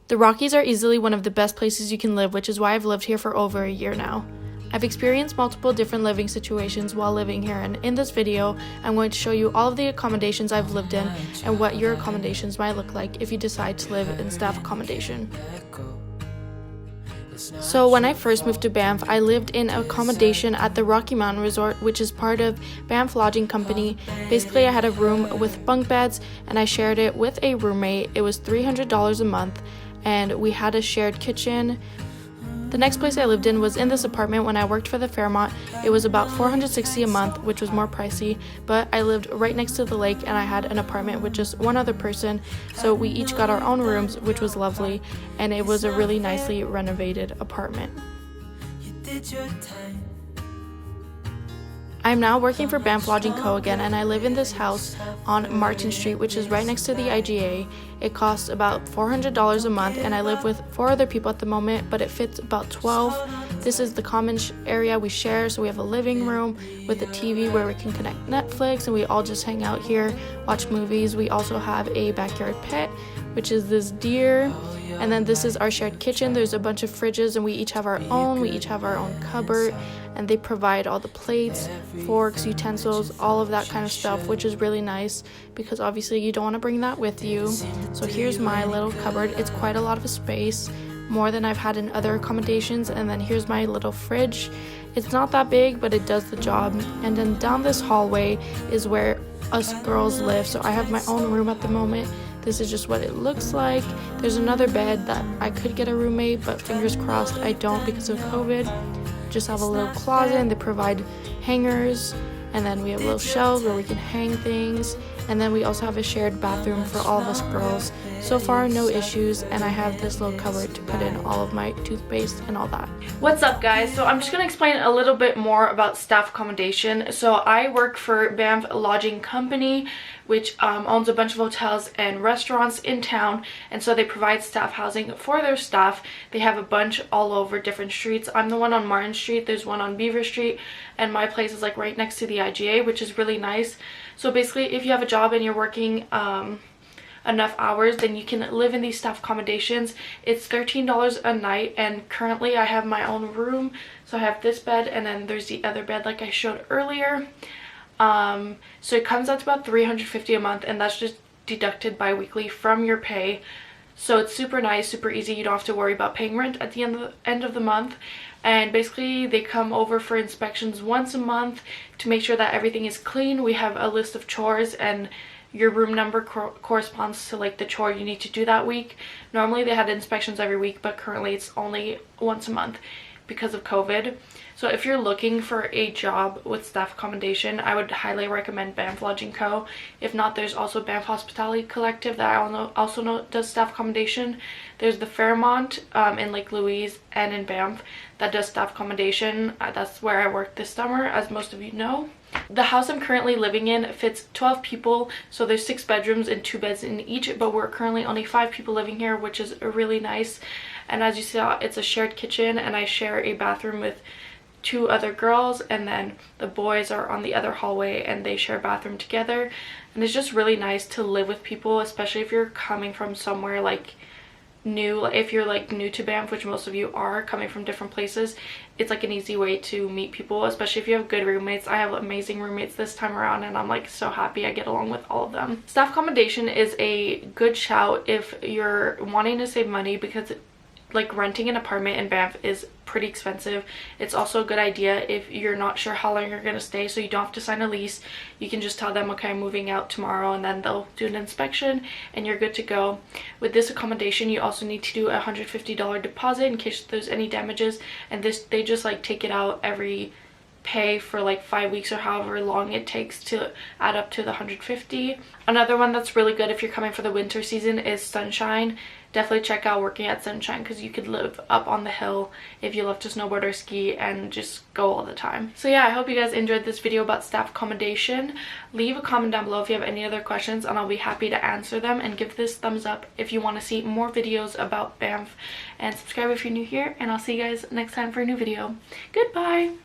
The Rockies are easily one of the best places you can live, which is why I've lived here for over a year now. I've experienced multiple different living situations while living here, and in this video, I'm going to show you all of the accommodations I've lived in and what your accommodations might look like if you decide to live in staff accommodation. So when I first moved to Banff, I lived in accommodation at the Rocky Mountain Resort, which is part of Banff Lodging Company. Basically, I had a room with bunk beds and I shared it with a roommate. It was $300 a month and we had a shared kitchen. The next place I lived in was in this apartment when I worked for the Fairmont. It was about $460 a month, which was more pricey, but I lived right next to the lake and I had an apartment with just one other person, so we each got our own rooms, which was lovely, and it was a really nicely renovated apartment. I'm now working for Banff Lodging Co. again, and I live in this house on Martin Street, which is right next to the IGA. It costs about $400 a month, and I live with 4 other people at the moment, but it fits about 12. This is the common area we share, so we have a living room with a TV where we can connect Netflix, and we all just hang out here, watch movies. We also have a backyard pet, which is this deer. And then this is our shared kitchen. There's a bunch of fridges and we each have our own. We each have our own cupboard, and they provide all the plates, forks, utensils, all of that kind of stuff, which is really nice because obviously you don't want to bring that with you. So here's my little cupboard. It's quite a lot of space, more than I've had in other accommodations. And then here's my little fridge. It's not that big, but it does the job. And then down this hallway is where us girls live. So I have my own room at the moment. This is just what it looks like. There's another bed that I could get a roommate, but fingers crossed I don't because of COVID. Just have a little closet, and they provide hangers, and then we have little shelves where we can hang things, and then we also have a shared bathroom for all of us girls. So far, no issues, and I have this little cupboard to put in all of my toothpaste and all that. What's up, guys? So I'm just going to explain a little bit more about staff accommodation. So I work for Banff Lodging Company, which owns a bunch of hotels and restaurants in town, and so they provide staff housing for their staff. They have a bunch all over different streets. I'm the one on Martin Street, there's one on Beaver Street, and my place is like right next to the IGA, which is really nice. So basically, if you have a job and you're working enough hours, then you can live in these staff accommodations. It's $13 a night, and currently I have my own room. So I have this bed, and then there's the other bed like I showed earlier. So it comes out to about $350 a month, and that's just deducted bi-weekly from your pay. So it's super nice, super easy. You don't have to worry about paying rent at the end of the month. And basically they come over for inspections once a month to make sure that everything is clean. We have a list of chores, and your room number corresponds to like the chore you need to do that week. Normally they had inspections every week, but currently it's only once a month because of COVID. So if you're looking for a job with staff accommodation, I would highly recommend Banff Lodging Co. If not, there's also Banff Hospitality Collective that I also know does staff accommodation. There's the Fairmont in Lake Louise and in Banff that does staff accommodation. That's where I worked this summer, as most of you know. The house I'm currently living in fits 12 people, so there's 6 bedrooms and 2 beds in each, but we're currently only 5 people living here, which is really nice. And as you saw, it's a shared kitchen, and I share a bathroom with 2 other girls, and then the boys are on the other hallway and they share a bathroom together. And it's just really nice to live with people, especially if you're coming from somewhere like new. If you're like new to Banff, which most of you are, coming from different places, it's like an easy way to meet people, especially if you have good roommates. I have amazing roommates this time around, and I'm like so happy I get along with all of them. Staff accommodation is a good shout if you're wanting to save money, because like renting an apartment in Banff is pretty expensive. It's also a good idea if you're not sure how long you're going to stay, so you don't have to sign a lease. You can just tell them, okay, I'm moving out tomorrow, and then they'll do an inspection and you're good to go. With this accommodation, you also need to do a $150 deposit in case there's any damages, and they just like take it out every pay for like 5 weeks or however long it takes to add up to the $150. Another one that's really good if you're coming for the winter season is Sunshine. Definitely check out working at Sunshine, because you could live up on the hill if you love to snowboard or ski and just go all the time. So yeah, I hope you guys enjoyed this video about staff accommodation. Leave a comment down below if you have any other questions, and I'll be happy to answer them. And give this thumbs up if you want to see more videos about Banff, and subscribe if you're new here, and I'll see you guys next time for a new video. Goodbye!